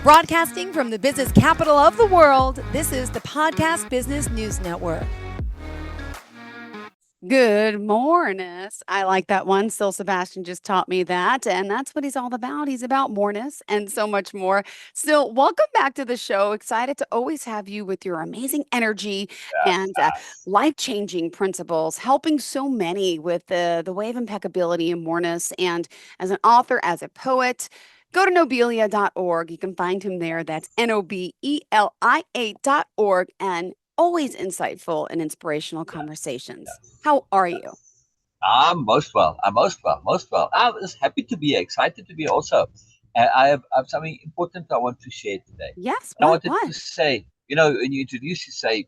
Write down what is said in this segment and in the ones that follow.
Broadcasting from the business capital of the world, this is the Podcast Business News Network. Good morning. I like that one. Syl Sabastian just taught me that, and that's what he's all about. He's about moreness and so much more. Syl, welcome back to the show. Excited to always have you with your amazing energy and life-changing principles, helping so many with the way of impeccability and moreness. And as an author, as a poet, go to Nobelia.org. You can find him there. That's Nobelia.org. And always insightful and inspirational conversations. How are you? I'm most well. I'm most well. I'm just happy to be here, excited to be here also. I have something important I want to share today. Yes, I wanted to say, when you introduce, you say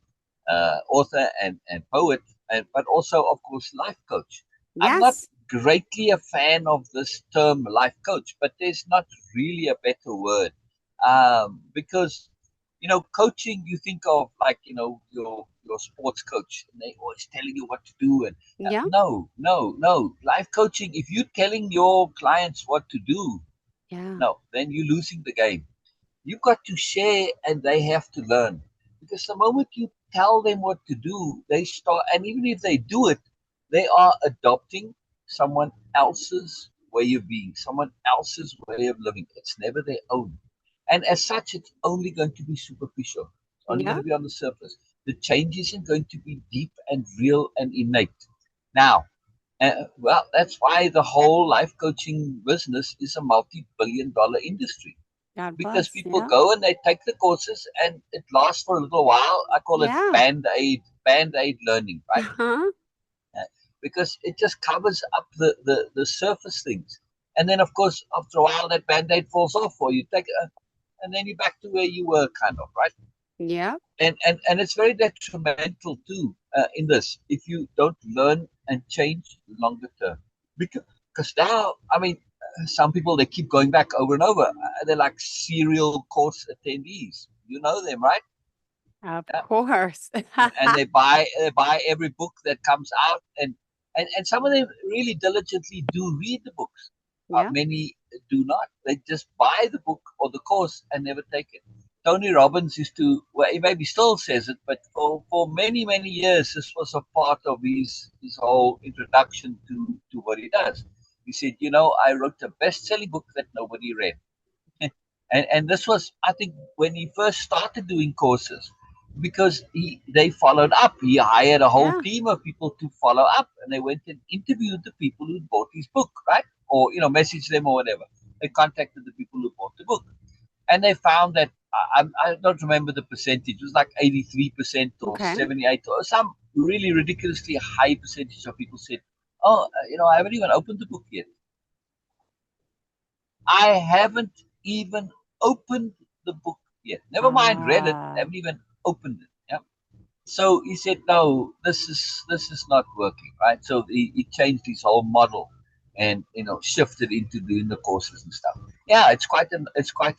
author and poet, but also, of course, life coach. Yes. I'm not greatly a fan of this term life coach, but there's not really a better word because coaching, you think of like, your sports coach, and they always telling you what to do. And no. Life coaching, if you're telling your clients what to do, no, then you're losing the game. You've got to share and they have to learn. Because the moment you tell them what to do, they start, and even if they do it, they are adopting someone else's way of being, someone else's way of living. It's never their own. And as such, it's only going to be superficial. It's only going to be on the surface. The change isn't going to be deep and real and innate. Now, well, that's why the whole life coaching business is a multi-billion-dollar industry. Because people go and they take the courses and it lasts for a little while. I call it band-aid learning, right? Because it just covers up the surface things. And then, of course, after a while, that band-aid falls off, or you take and then you're back to where you were, kind of, right? Yeah. And it's very detrimental too in this if you don't learn and change longer term. Because now, I mean, some people, they keep going back over and over. They're like serial course attendees. You know them, right? Of course. And they buy every book that comes out, and some of them really diligently do read the books. Many do not. They just buy the book or the course and never take it. Tony Robbins used to, well, he maybe still says it, but for many, many years, this was a part of his whole introduction to what he does. He said, I wrote a best-selling book that nobody read. and this was, I think, when he first started doing courses, because they followed up. He hired a whole team of people to follow up, and they went and interviewed the people who bought his book, right? Or, messaged them or whatever. They contacted the people who bought the book. And they found that, I don't remember the percentage, it was like 83% or 78%, or some really ridiculously high percentage of people said, oh, I haven't even opened the book yet. I haven't even opened the book yet. Never mind read it, haven't even opened it. Yeah. So he said, no, this is not working, right? So he changed his whole model and shifted into doing the courses and stuff. Yeah, it's quite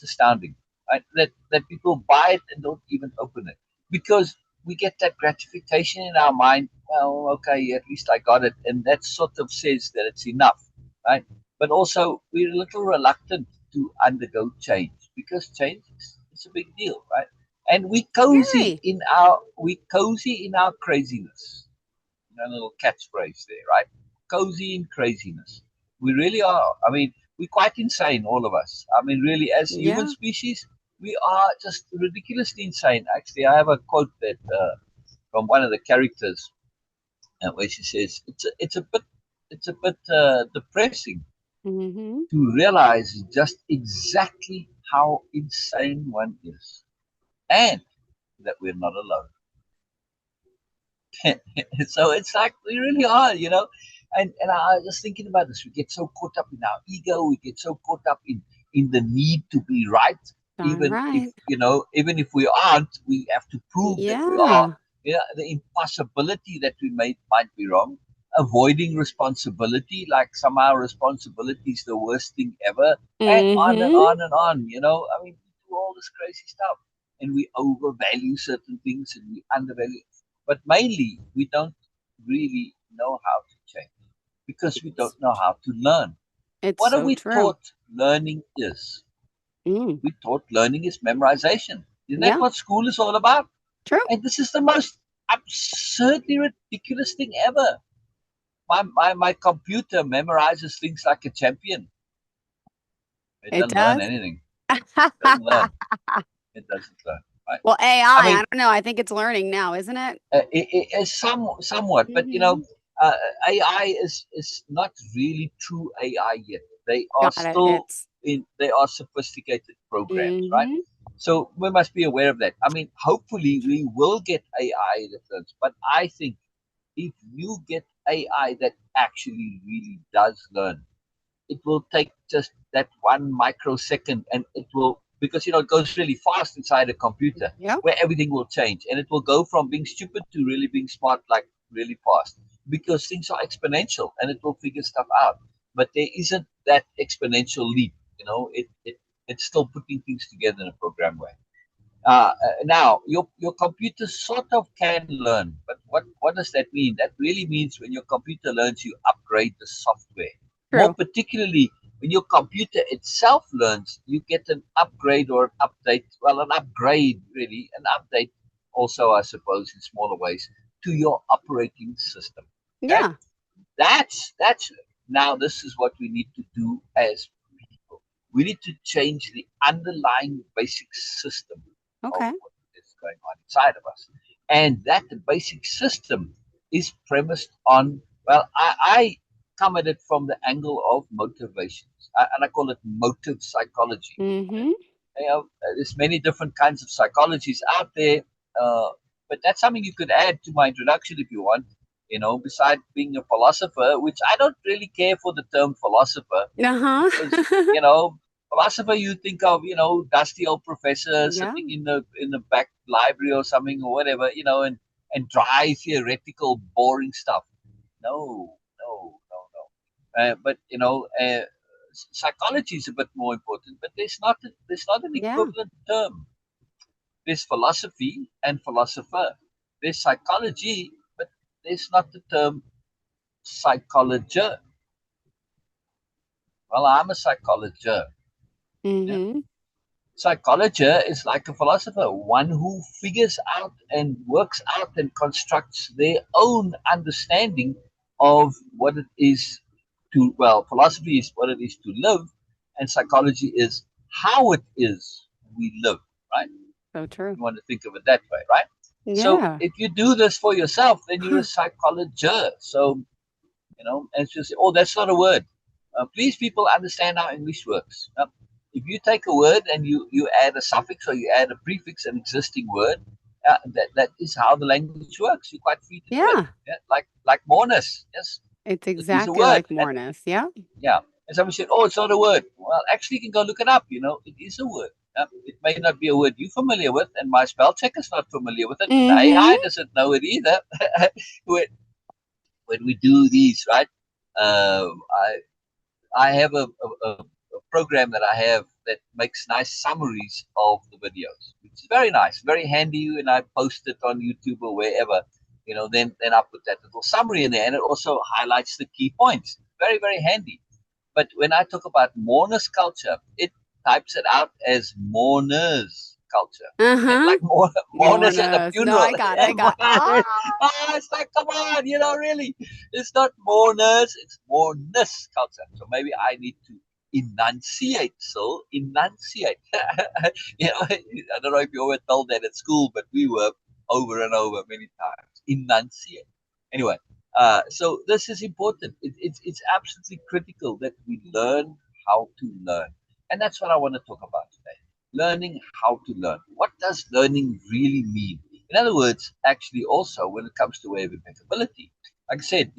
astounding, right? That people buy it and don't even open it, because we get that gratification in our mind. Well, okay, at least I got it, and that sort of says that it's enough, right? But also, we're a little reluctant to undergo change, because change is a big deal, right? And we cozy in our craziness. A little catchphrase there, right? Cozy in craziness. We really are. I mean, we're quite insane, all of us. I mean, really, as human species, we are just ridiculously insane. Actually, I have a quote that from one of the characters, where she says, "It's a bit depressing to realize just exactly how insane one is, and that we're not alone." So it's like we really are, And I was just thinking about this. We get so caught up in our ego. We get so caught up in the need to be right. Even if we aren't, we have to prove that we are. The impossibility that we might be wrong. Avoiding responsibility, like somehow responsibility is the worst thing ever, and on and on and on. I mean, we do all this crazy stuff, and we overvalue certain things and we undervalue. But mainly, we don't really know how to change, because we don't know how to learn. What are we taught learning is? Mm. We thought learning is memorization. Isn't that Yeah, what school is all about? true. And this is the most absurdly ridiculous thing ever. My computer memorizes things like a champion. It It doesn't learn does. anything. It doesn't learn. It doesn't learn. Right? Well, AI, I I mean, don't know. I think it's learning now, isn't it? somewhat, but Hmm. uh, AI is not really true AI yet. They are Got it. still It's they are sophisticated programs, right? hmm So we must be aware of that. I mean, hopefully we will get AI that learns, but I think if you get AI that actually really does learn, it will take just that 1 microsecond, and it will, because it goes really fast inside a computer, Yep. where everything will change, and it will go from being stupid to really being smart, like really fast, because things are exponential, and it will figure stuff out. But there isn't that exponential leap. It's still putting things together in a program way. Now, your computer sort of can learn, but what does that mean? That really means when your computer learns, you upgrade the software. More True. particularly, when your computer itself learns, you get an upgrade or an update. Well, an upgrade, really, an update also, I suppose, in smaller ways, to your operating system. Okay, Yeah. that's now this is what we need to do as people. We need to change the underlying basic system of Okay. what is going on inside of us, and that the basic system is premised on, well, I come at it from the angle of motivations, and I call it motive psychology. Hmm. There's many different kinds of psychologies out there, uh, but that's something you could add to my introduction if you want. Besides being a philosopher, which I don't really care for the term philosopher, because Uh-huh. philosopher, you think of, dusty old professor Yeah. sitting in the back library or something, or whatever, and dry theoretical boring stuff. No, no, no, no. But psychology is a bit more important. But there's not an Yeah. equivalent term. There's philosophy and philosopher. There's psychology, but there's not the term psychologer. Well, I'm a psychologer. Yeah. Hmm. Psychologer is like a philosopher, one who figures out and works out and constructs their own understanding of what it is well, philosophy is what it is to live, and psychology is how it is we live, right? So true. You want to think of it that way, right? So Yeah. if you do this for yourself, then you're a psychologer. So, and she'll say, oh, that's not a word. Please, people, understand how English works. If you take a word and you add a suffix or you add a prefix, an existing word, that is how the language works. You're quite free to do it. Yeah. Yeah? Like moreness. Yes, It's it is a exactly word. like And Moreness. Yeah. yeah, and somebody said, oh, it's not a word. Well, actually, you can go look it up. It is a word. It may not be a word you're familiar with, and my spell check is not familiar with it, and the Hmm. AI doesn't know it either. when, when we do these, right? Uh, I have a program that I have that makes nice summaries of the videos, which is very nice, very handy. And I post it on YouTube or wherever, then I put that little summary in there, and it also highlights the key points. Very, very handy. But when I talk about moreness-culture, it types it out as mourners culture. Uh-huh. Like mourners at a Moreness. No, funeral. I got it. I got ah. It's like, come on, really. It's not mourners, it's moreness culture. So maybe I need to enunciate, so enunciate. I don't know if you were told that at school, but we were over and over many times. Enunciate. Anyway, so this is important. It's absolutely critical that we learn how to learn. And that's what I want to talk about today. Learning how to learn. What does learning really mean? In other words, actually, also when it comes to way of impeccability, like I said,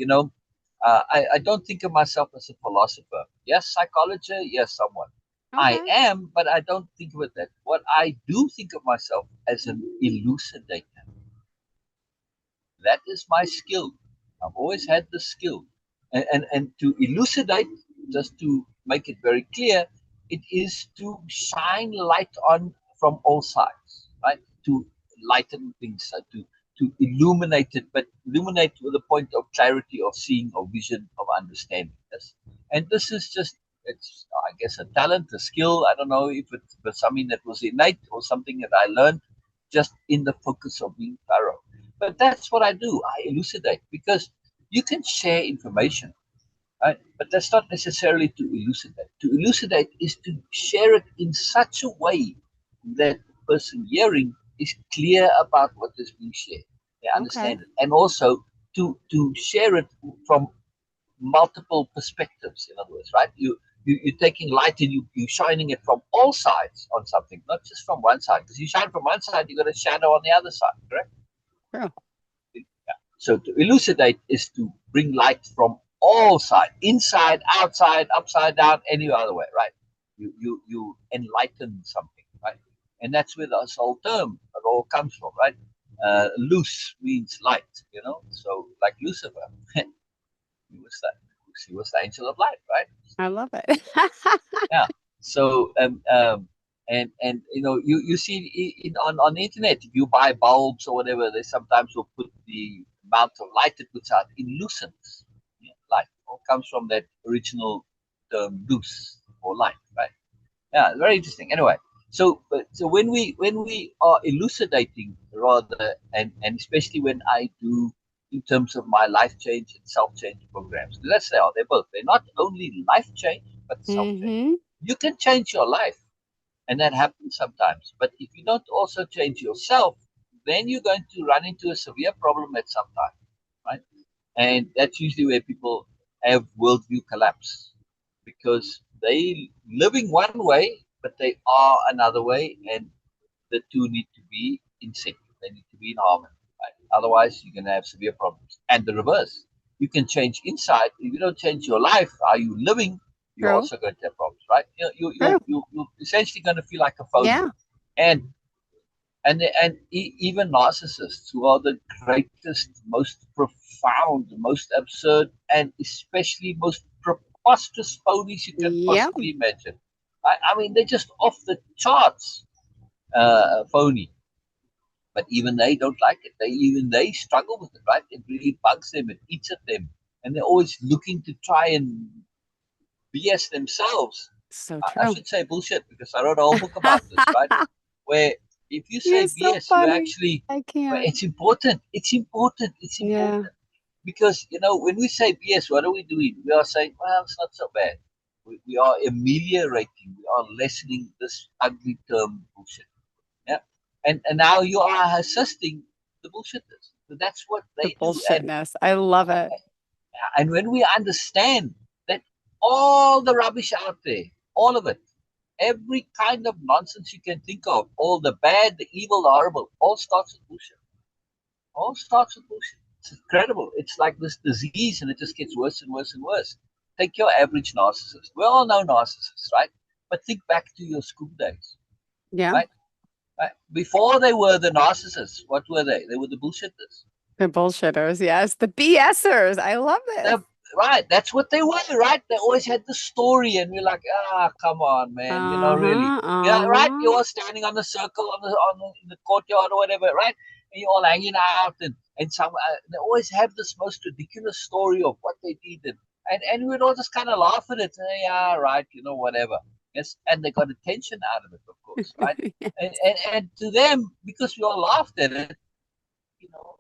I don't think of myself as a philosopher. Yes, psychology, yes, someone. I Okay. am, but I don't think of it that. What I do think of myself as an elucidator. That is my skill. I've always had the skill. And to elucidate, just to make it very clear, it is to shine light on from all sides, right? To lighten things, to illuminate it, but illuminate with a point of clarity, of seeing, of vision, of understanding. Yes? And this is just, guess, a talent, a skill. I don't know if it was something that was innate or something that I learned just in the focus of being thorough. But that's what I do. I elucidate because you can share information, right? But that's not necessarily to elucidate. To elucidate is to share it in such a way that the person hearing is clear about what is being shared. They Okay. understand it. And also to share it from multiple perspectives, in other words, right? You're taking light and you're shining it from all sides on something, not just from one side. Because you shine from one side, you got a shadow on the other side, correct? True. Yeah. So to elucidate is to bring light from all sides, inside, outside, upside down, any other way, right? You enlighten something, right? And that's where this whole term it all comes from, right? Luz means light, so like Lucifer. He was the angel of light, right? I love it. Yeah. So and you see on the internet, if you buy bulbs or whatever, they sometimes will put the amount of light it puts out in lucents. Yeah, light all comes from that original term luz or light, right? Yeah, very interesting. Anyway, so when we are elucidating rather, and especially when I do in terms of my life change and self change programs, let's say they're both. They're not only life change but self change. Mm-hmm. You can change your life, and that happens sometimes. But if you don't also change yourself, then you're going to run into a severe problem at some time, right? And that's usually where people have worldview collapse because they living one way, but they are another way, and the two need to be in sync. They need to be in harmony. Right? Otherwise, you're going to have severe problems. And the reverse, you can change inside. If you don't change your life, how you living, you're True. also going to have problems, right? True. You're essentially going to feel like a phony. Yeah. And even narcissists, who are the greatest, most profound, most absurd, and especially most preposterous phonies you can Yep. possibly imagine. I mean, they're just off the charts phony. But even they don't like it. They struggle with it, right? It really bugs them. It eats at them, and they're always looking to try and BS themselves. So I true. should say bullshit because I wrote a whole book about this, right? Where if you You're say so BS, you funny. actually, I well, can't. it's important. It's important. It's Yeah. important because when we say BS, what are we doing? We are saying, well, it's not so bad. We are ameliorating. We are lessening this ugly term bullshit. Yeah, and now you are assisting the bullshitters. So that's what The they do. bullshitness. I love it. And when we understand that all the rubbish out there, all of it, every kind of nonsense you can think of, all the bad, the evil, the horrible, all starts with bullshit. All starts with bullshit. It's incredible. It's like this disease, and it just gets worse and worse and worse. Take your average narcissist. We all know narcissists, right? But think back to your school days, Yeah. right? Right? Before they were the narcissists, what were they? They were the bullshitters. The bullshitters. Yes. The BSers. I love this. They're, right, that's what they were, right? They always had the story, and we're like, come on, man, really. Uh-huh. Yeah, right? You're Uh-huh. all standing on the circle in the courtyard or whatever, right? And you're all hanging out, and they always have this most ridiculous story of what they did, and we'd all just kind of laugh at it, say, yeah, right, whatever. Yes, and they got attention out of it, of course, right? And to them, because we all laughed at it, you know,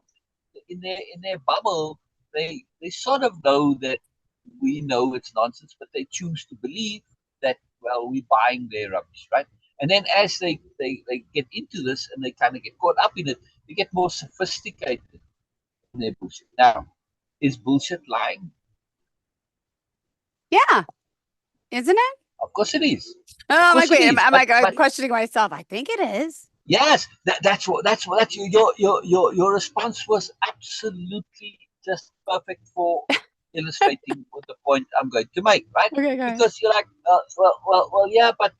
in their bubble, they sort of know that we know it's nonsense, but they choose to believe that, well, we're buying their rubbish, right? And then as they get into this and they kind of get caught up in it, they get more sophisticated in their bullshit. Now, is bullshit lying? Yeah. Isn't it? Of course it is. Oh, Of I'm course like, it wait, is. I'm But like, I'm but questioning myself. I think it is. yes, that's your response was absolutely just perfect for illustrating what the point I'm going to make, right? Okay, guys. Because you're like, yeah, but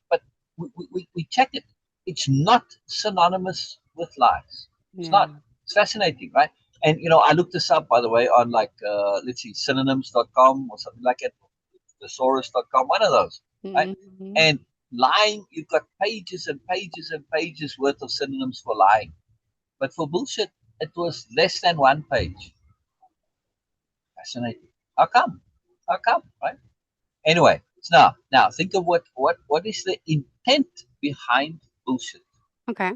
we check it. It's not synonymous with lies. It's Yeah. not. It's fascinating, right? And I looked this up, by the way, on like let's see, synonyms.com or something like it, thesaurus.com, one of those, right? Hmm. And lying, you've got pages and pages and pages worth of synonyms for lying. But for bullshit, it was less than one page. Fascinating. How come? How come? Right? Anyway, Now think of what is the intent behind bullshit. Okay.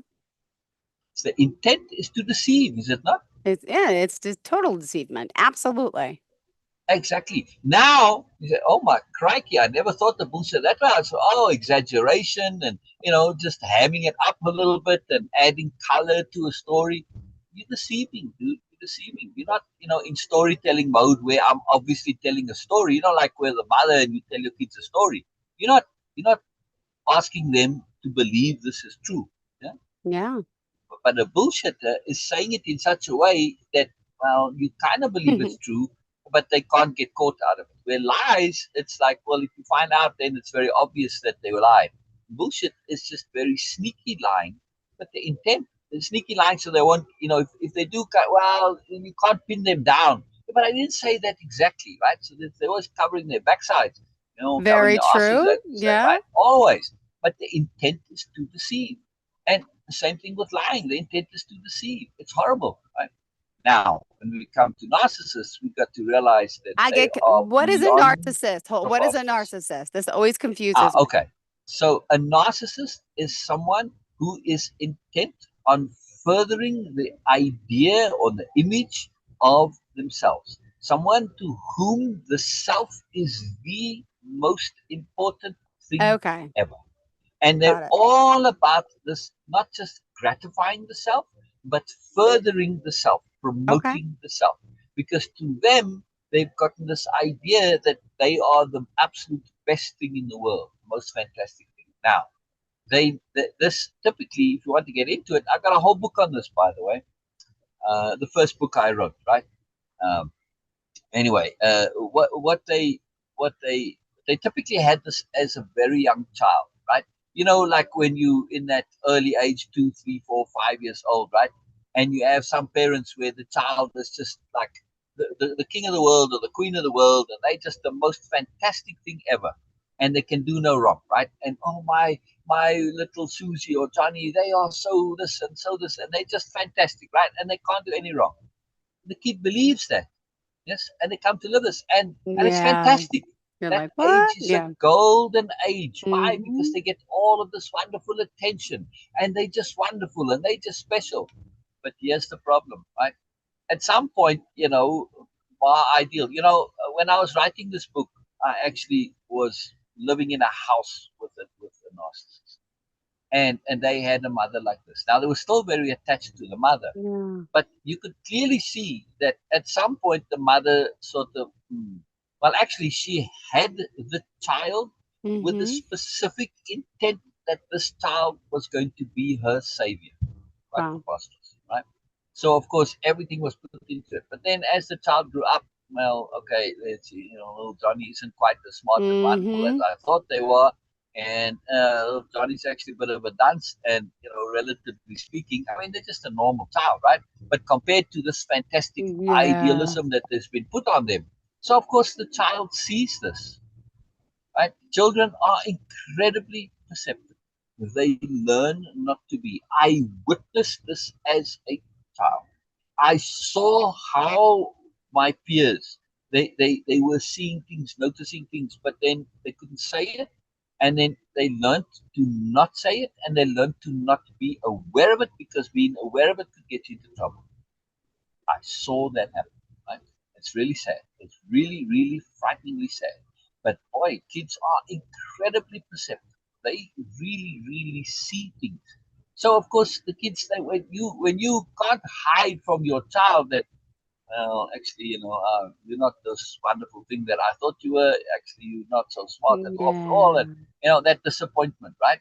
The intent is to deceive, is it not? It's just total deceivement. Absolutely. Exactly. Now you say, "Oh my crikey! I never thought the bullshit that way." So, exaggeration and just hamming it up a little bit and adding color to a story. You're deceiving, dude. You're deceiving. You're not, in storytelling mode where I'm obviously telling a story. Like where the mother and you tell your kids a story. You're not. You're not asking them to believe this is true. Yeah. Yeah. But a bullshitter is saying it in such a way that, well, you kind of believe it's true, but they can't get caught out of it. Where lies, it's like, well, if you find out, then it's very obvious that they were lying. Bullshit is just very sneaky lying, but the intent is sneaky lying, so they won't, if they do, well, you can't pin them down. But I didn't say that exactly, right? So they're always covering their backsides, covering Very their asses, true. like you say, Yeah. right? Always. But the intent is to deceive. And the same thing with lying. The intent is to deceive. It's horrible, right? Now, when we come to narcissists, we got to realize that they are What is a beyond narcissist? What is a preposterous. narcissist? This always confuses me. Okay. So a narcissist is someone who is intent on furthering the idea or the image of themselves. Someone to whom the self is the most important thing Okay. ever. And they're Got it. all about this, not just gratifying the self, but furthering the self, Okay. promoting the self. Because to them, they've gotten this idea that they are the absolute best thing in the world, the most fantastic thing. Now, this typically, if you want to get into it, I got a whole book on this, by the way. The first book I wrote, right? Um, anyway, what they typically had this as a very young child, right? Like when you in that early age, 2, 3, 4, 5 years old, right? And you have some parents where the child is just like the king of the world or the queen of the world, and they just the most fantastic thing ever, and they can do no wrong, right? And oh my little Susie or Johnny, they are so this and so this, and they're just fantastic, right? And they can't do any wrong. The kid believes that. Yes, and they come to live this, and it's Yeah. fantastic. You're That like, what? age is a Yeah. golden age. Why? Because Hmm. they get all of this wonderful attention, and they're just wonderful, and they're just special. But here's the problem, right? At some point, my ideal. When I was writing this book, I actually was living in a house with a narcissist, and they had a mother like this. Now they were still very attached to the mother, Yeah. but you could clearly see that at some point the mother sort of, well, actually, she had the child with the Hmm. specific intent that this child was going to be her savior. Quite Wow. preposterous, right? So, of course, everything was put into it. But then as the child grew up, well, okay, let's see, little Johnny isn't quite as smart and wonderful as Hmm. I thought they were. And little Johnny's actually a bit of a dunce, and relatively speaking, I mean, they're just a normal child, right? But compared to this fantastic Yeah. idealism that has been put on them, so of course the child sees this, right? Children are incredibly perceptive. They learn not to be. I witnessed this as a child. I saw how my peers they were seeing things, noticing things, but then they couldn't say it, and then they learned to not say it, and they learned to not be aware of it because being aware of it could get you into trouble. I saw that happen. Right? It's really sad. It's really, really frighteningly sad. But boy, kids are incredibly perceptive. They really, really see things. So of course, the kids they when you can't hide from your child that, well, actually, you're not this wonderful thing that I thought you were. Actually, you're not so smart after all, and Yeah. that disappointment, right?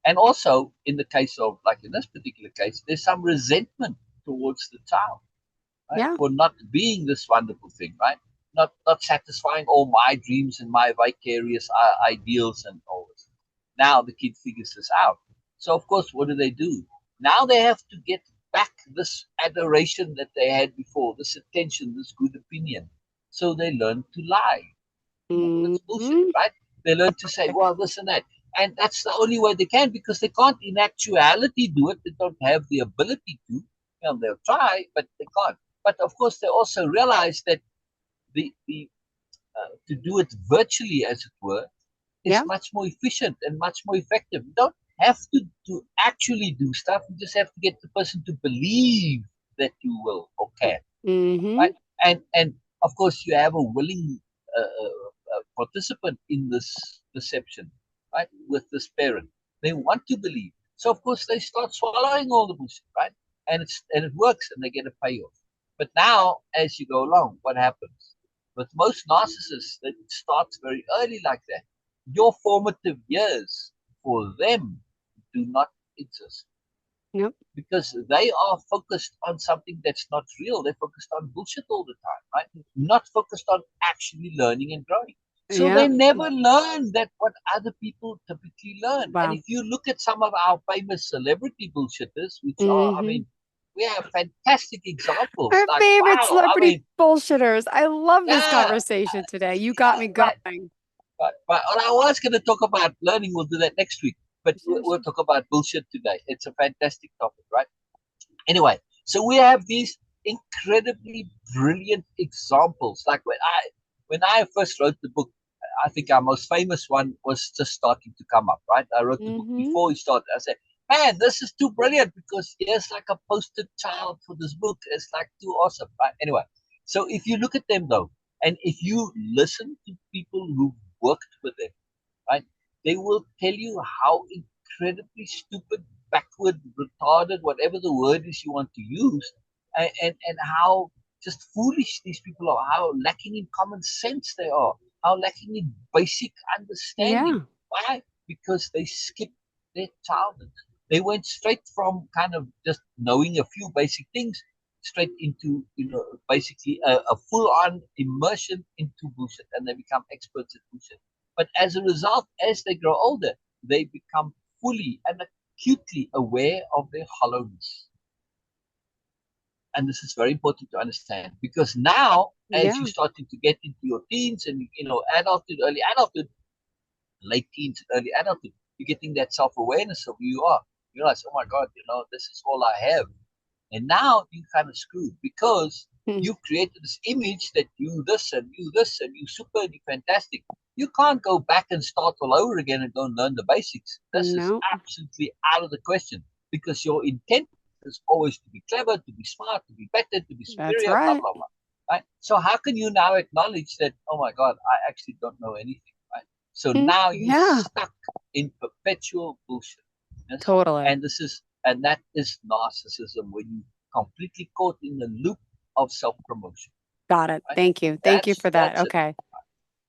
And also, in the case of, like in this particular case, there's some resentment towards the child, right? Yeah. For not being this wonderful thing, right? Not satisfying all my dreams and my vicarious ideals and all this. Now the kid figures this out. So of course, what do? Now they have to get back this adoration that they had before, this attention, this good opinion. So they learn to lie. That's bullshit, Hmm. right? They learn to say, well, this and that. And that's the only way they can because they can't in actuality do it. They don't have the ability to. They'll try, but they can't. But of course, they also realize that the to do it virtually, as it were, is Yeah. much more efficient and much more effective. You don't have to actually do stuff. You just have to get the person to believe that you will or can, Mm-hmm. right? And of course, you have a willing participant in this perception, right? With this parent, they want to believe. So of course, they start swallowing all the bullshit, right? And it works, and they get a payoff. But now, as you go along, what happens? With most narcissists, it starts very early like that. Your formative years for them do not exist Yep. because they are focused on something that's not real. They're focused on bullshit all the time, right? Not focused on actually learning and growing. So they Yep. never learn that what other people typically learn. And Wow. if you look at some of our famous celebrity bullshitters, which are, I Mm-hmm. mean, we have fantastic examples. Our Like, favorite wow, I celebrity mean, bullshitters. I love this yeah, conversation today. You got yeah, me right. going. But I was going to talk about learning. We'll do that next week. But Sure, we'll sure. talk about bullshit today. It's a fantastic topic, right? Anyway, so we have these incredibly brilliant examples. Like when I first wrote the book, I think our most famous one was just starting to come up, right? I wrote the book Mm-hmm. before he started. I said, man, this is too brilliant because here's like a poster child for this book. It's like too awesome, right? Anyway, so if you look at them though, and if you listen to people who worked with them, right? They will tell you how incredibly stupid, backward, retarded, whatever the word is you want to use, and how just foolish these people are, how lacking in common sense they are, how lacking in basic understanding. Yeah. Why? Because they skipped their childhood. They went straight from kind of just knowing a few basic things straight into, basically a full-on immersion into bullshit, and they become experts at bullshit. But as a result, as they grow older, they become fully and acutely aware of their hollowness. And this is very important to understand because now, as you're Yeah. starting to get into your teens and adulthood, early adulthood, late teens, early adulthood, you're getting that self-awareness of who you are. You realize, oh my God, this is all I have. And now you kind of screwed because Hmm. you've created this image that you this and you this and you super and you fantastic. You can't go back and start all over again and go and learn the basics. This is No. absolutely out of the question because your intent is always to be clever, to be smart, to be better, to be That's superior, blah right. blah blah. Right? So how can you now acknowledge that? Oh my God, I actually don't know anything. Right? So Mm, now you're yeah. stuck in perpetual bullshit. Yes, Totally. and that is narcissism when you completely caught in the loop of self-promotion. Got it. Right? Thank you. Thank you That's for that. that's it. Okay.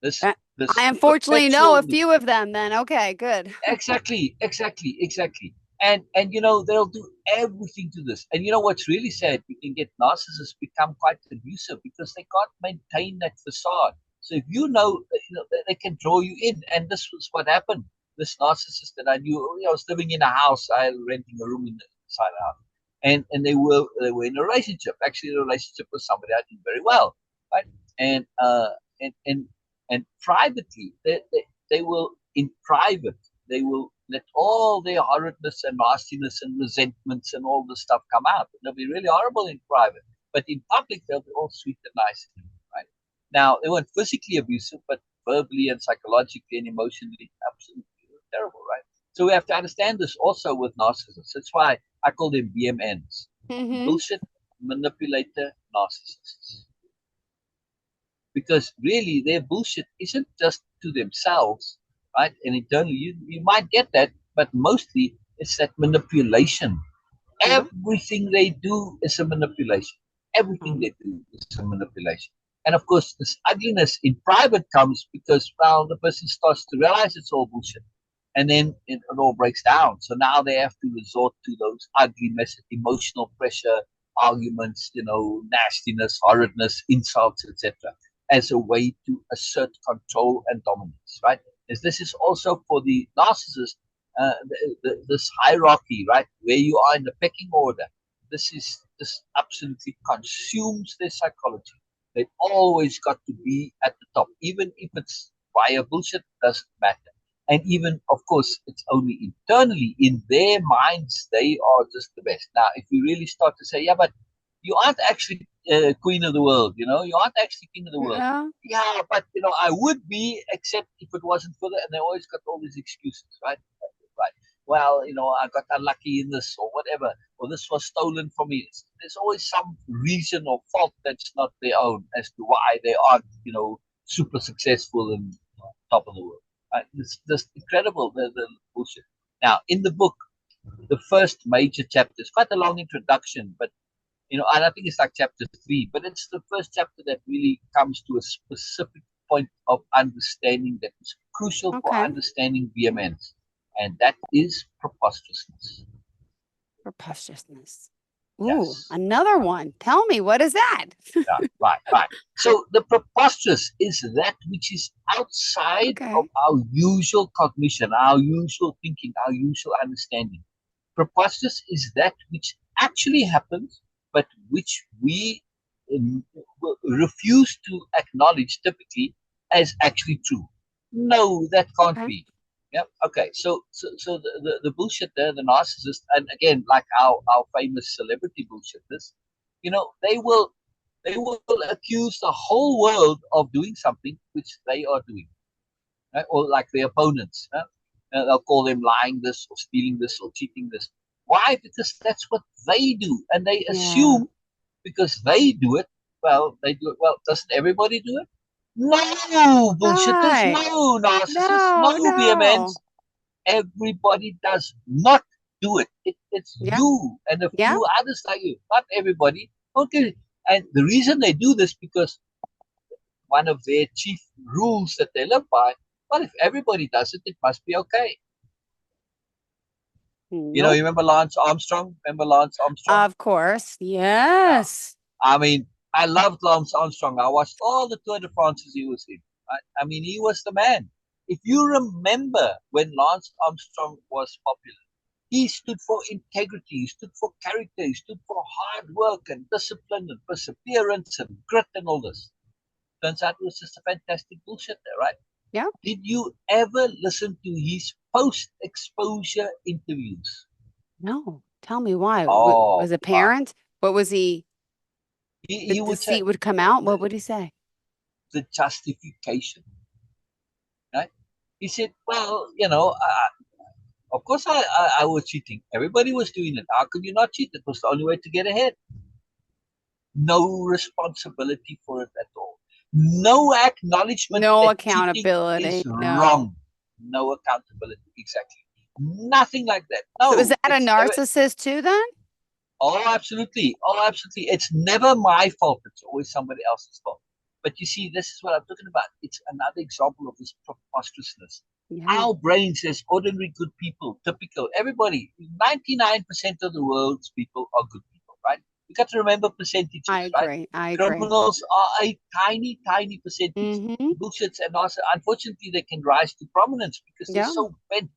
This Uh, I this unfortunately know a perpetual loop. few of them then. Okay, good. Exactly. And they'll do everything to this. And you know what's really sad? You can get narcissists become quite abusive because they can't maintain that facade. So if they can draw you in. And this was what happened. This narcissist that I knew, I was living in a house, I was renting a room inside the house, and they were in a relationship. Actually, the relationship with somebody I knew very well, right? And and and and privately, they will in private they will let all their horridness and nastiness and resentments and all this stuff come out. They'll be really horrible in private, but in public they'll be all sweet and nice, right? Now they weren't physically abusive, but verbally and psychologically and emotionally, absolutely terrible, right? So we have to understand this also with narcissists. That's why I call them BMNs, Mm-hmm. bullshit manipulator narcissists, because really their bullshit isn't just to themselves, right? And internally, you might get that, but mostly it's that manipulation. Yeah. Everything they do is a manipulation. Everything Um, they do is a manipulation. And of course, this ugliness in private comes because, well, the person starts to realize it's all bullshit. And then it all breaks down. So now they have to resort to those ugly, messy, emotional pressure, arguments, nastiness, horridness, insults, etc., as a way to assert control and dominance, right? As this is also for the narcissist, this hierarchy, right, where you are in the pecking order. This absolutely consumes their psychology. They've always got to be at the top, even if it's via bullshit, doesn't matter. And even, of course, it's only internally in their minds they are just the best. Now, if you really start to say, yeah, but you aren't actually queen of the world. You aren't actually king of the world. Yeah. Yeah, but I would be, except if it wasn't for that. And they always got all these excuses, right? Right. Well, I got unlucky in this or whatever, or this was stolen from me. There's always some reason or fault that's not their own as to why they aren't, super successful and top of the world. Right? It's just incredible, the bullshit. Now, in the book, the first major chapter is quite a long introduction, but and I think it's like chapter 3, but it's the first chapter that really comes to a specific point of understanding that is crucial for Okay. understanding vehemence, and that is preposterousness. Preposterousness. Ooh, Yes. another one. Tell me, what is that? Yeah, right. So the preposterous is that which is outside of Okay. our usual cognition, our usual thinking, our usual understanding. Preposterous is that which actually happens, but which we refuse to acknowledge typically as actually true. No, that can't Okay. be. Yeah. Okay. So the bullshit there, the narcissist, and again, like our famous celebrity bullshitters, they will accuse the whole world of doing something which they are doing, right? Or like their opponents. They'll call them lying this or stealing this or cheating this. Why? Because that's what they do, and they Yeah. assume because they do it. Well, they do it. Well, doesn't everybody do it? No, bullshitters. Right. No, narcissists. No, No, no. vehemence. Everybody does not do it. It's Yeah. you and a Yeah. few others like you. Not everybody. Okay. And the reason they do this because one of their chief rules that they live by. Well, if everybody does it, it must be okay. You Nope. remember Lance Armstrong? Remember Lance Armstrong? Of course. Yes. I mean, I loved Lance Armstrong. I watched all the Tour de France he was in. Right? I mean, he was the man. If you remember when Lance Armstrong was popular, he stood for integrity, he stood for character, he stood for hard work and discipline and perseverance and grit and all this. Turns out it was just a fantastic bullshit there, right? Yeah. Did you ever listen to his post-exposure interviews? No. Tell me why. Oh, Was a my. parent? What was he? The He would say deceit would come out. What would he say? the justification, right? He said, well, of course I was cheating. Everybody was doing it. How could you not cheat? It was the only way to get ahead. No responsibility for it at all. No acknowledgement No that cheating is accountability. No. wrong. No accountability. Exactly. Nothing like that. So is No, that a it's never. narcissist too then? Oh, absolutely. Oh, absolutely. It's never my fault. It's always somebody else's fault. But you see, this is what I'm talking about. It's another example of this preposterousness. Yeah. Our brain says ordinary good people, typical, everybody, 99% of the world's people are good people, right? You got to remember percentages, I right? agree. I agree. Criminals are a tiny, tiny percentage. Mm-hmm. Bullshits, and also, unfortunately, they can rise to prominence because they're Yeah. so bent.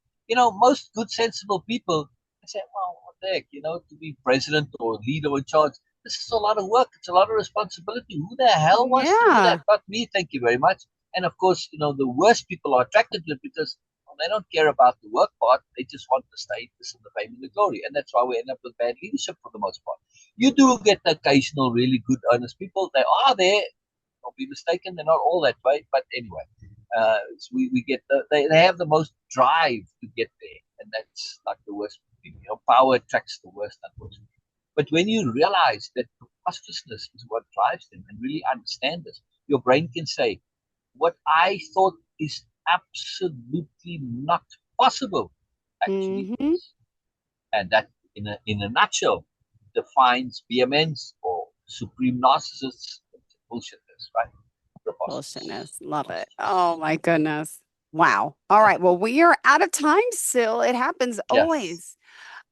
Most good, sensible people say, well, what the heck, to be president or leader or in charge, this is a lot of work. It's a lot of responsibility. Who the hell wants to do that? Yeah. Not me, thank you very much. And of course, the worst people are attracted to it because they don't care about the work part. They just want the status and the fame and the glory. And that's why we end up with bad leadership for the most part. You do get the occasional really good, honest people. They are there. Don't be mistaken. They're not all that way. But anyway, so we get they have the most drive to get there. And that's like the worst thing. Power attracts the worst, unfortunately. But when you realize that preposterousness is what drives them and really understand this, your brain can say, what I thought is absolutely not possible actually Mm-hmm. is. And that, in a nutshell, defines vehemence or supreme narcissists, bullshitters, right? Preposterous. Bullshitness. Love it. Oh my goodness. Wow. All right. Well, we are out of time, Syl. It happens Yes, always.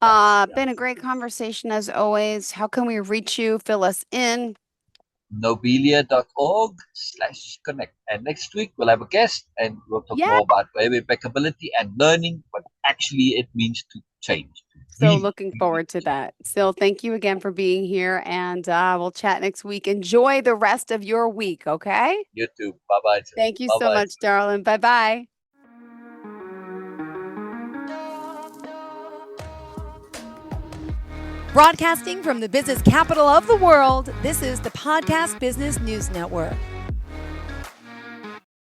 yes, Been a yes. great conversation as always. How can we reach you? Fill us in. Nobelia.org/connect. And next week we'll have a guest and we'll talk Yeah. more about Way-of-Impeccability and learning what actually it means to change. So Really, looking really forward to that. Syl, thank you again for being here and we'll chat next week. Enjoy the rest of your week. Okay. you too. Bye bye. Thank you Bye so bye. much, darling. Bye bye. Broadcasting from the business capital of the world, this is the Podcast Business News Network.